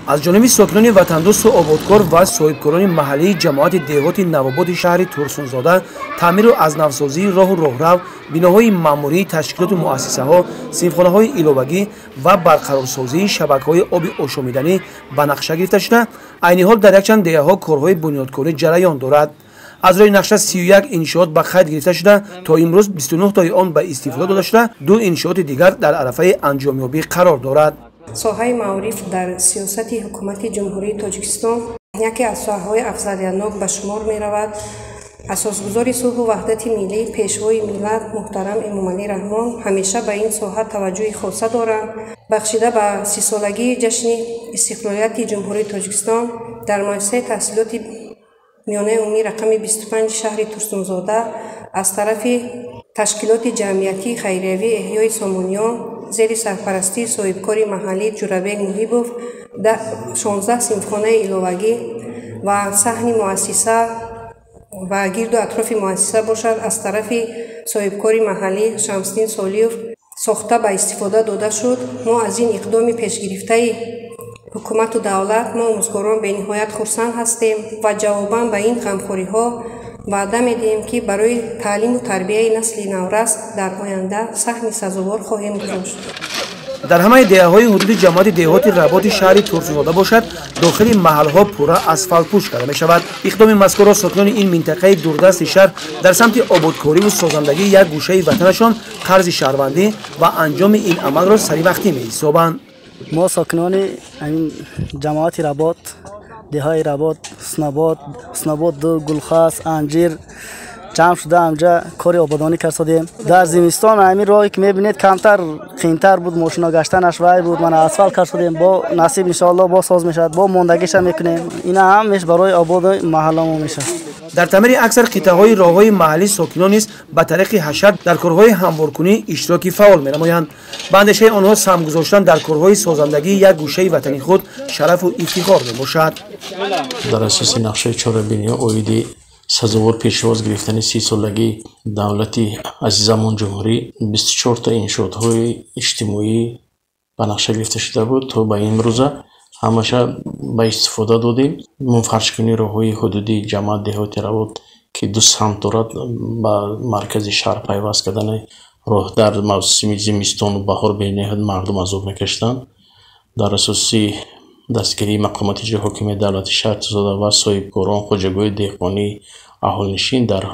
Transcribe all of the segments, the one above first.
از جانب ساکنان وطندوست و آبادکار و صاحبکاران محلی جماعت دهات نوآباد شهر ترسونزاده تعمیر و ازنوسازی راه و راهرو، بناهای معماری، تشکیلات و مؤسسه‌ها، صنفخانه‌های ایلوگی و برقرارسازی شبکه‌های آب آشامیدنی به نقشه گرفته شده. عین حال در یک چند دهه‌ها کارهای بنیادکاری جریان دارد. از روی نقشه 31 انشاءات به خرید گرفته شده تا امروز 29 تای آن به استفاده داده شده. 2 انشاءات دیگر در عرصه انجامیابی قرار دارد. ساحه معارف در سیاست حکومت جمهوری تاجیکستان یکی از ساحه‌های افضلیت‌ناک به شمار می‌رود. اساسگزار صلح و وحدت ملی پیشوای ملت محترم امامعلی رحمان همیشه به این ساحه توجه خاصه دارند. بخشیده به 30 سالگی جشن استقلالیت جمهوری تاجیکستان در مؤسسه تحصیلات میانه عمومی رقم 25 شهر ترسونزاده از طرف تشکیلات جمعیتی خیریوی احیای سامانیان زیر سرپرستی صاحبکار محلی جورابک محیبوف 16 صنفخانه ایلوگی و صحن مؤسسه و گرد و اطراف مؤسسه باشد از طرف صاحبکار محلی شمسدین سالیوف ساخته به استفاده داده شد. ما از این اقدام پیشگرفته حکومت و دولت ما امیدواران به نهایت خرسند هستیم و جواباً به این غمخوری‌ها وعده می‌دهیم که برای تعلیم و تربیت نسل نورس در آینده سهم سزاوار خواهیم گذاشت. در همه دهه‌های حدود جماعت دهات رباط شهر ترسونزاده باشد داخل محل‌ها پورا اسفالت پوش کرده می‌شود. اقدام مذکور را ساکنان این منطقه دوردست شهر در سمت آبادکاری و سازندگی یک گوشه وطنشان قرض شهروندی و انجام این عمل را سریع می‌حسابند. ما ساکنان این جماعت رباط دههای رباط سناباد دو گلخاس انجیر جمع شده همجا کاری آبادانی کردیم. در زمستان همین راهی که میبینید کمتر قینتر بود، ماشینا گشتنش وای بود. من اسفالت کردیم با نصیب ان شاء الله با ساز میشد با موندگیش میکنیم. اینا هم میش برای آباد محلمون میشه. در تعمیر اکثر قطعه‌های راه‌های محلی ساکنان نیز به طریق حشر در کارهای هموارکنی اشتراکی فعال می‌نمایند. به اندیشه آنها سهم گذاشتن در کارهای سازندگی یک گوشه وطنی خود شرف و افتخار میباشد. در اساس نقشه چهاربینی اویدی سزاوار پیشواز گرفتن 30 سالگی دولت عزیزمان جمهوری 24 تا انشاءات‌های اجتماعی به نقشه گرفته شده بود تا به این روزه همشه به استفاده دادیم. منفرشکنی راه‌های حدودی جماعت دهات رباط که 2 سمت دارد به مرکز شهر پیوست کردن راه در موسم زمستان و بهار بین مردم عذاب میکشتند. در اساس دستگیری مقامات اجرایی حاکمیت دولت شهر ترسونزاده و صاحبکاران خواجگاه دهقانی اهالینشین در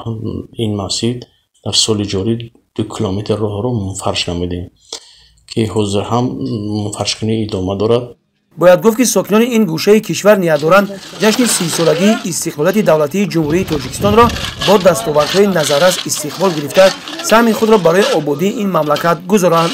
این مسیر در سال جاری 2 کیلومتر راه را منفرش نمودیم که حاضر هم منفرشکنی ادامه دارد. باید گفت که ساکنان این گوشه کشور نیت دارند جشن 30 سالگی استقلالیت دولتی جمهوری تاجیکستان را با دستاوردهای نظررس استقبال گرفته سهم خود را برای آبادی این مملکت گذارند.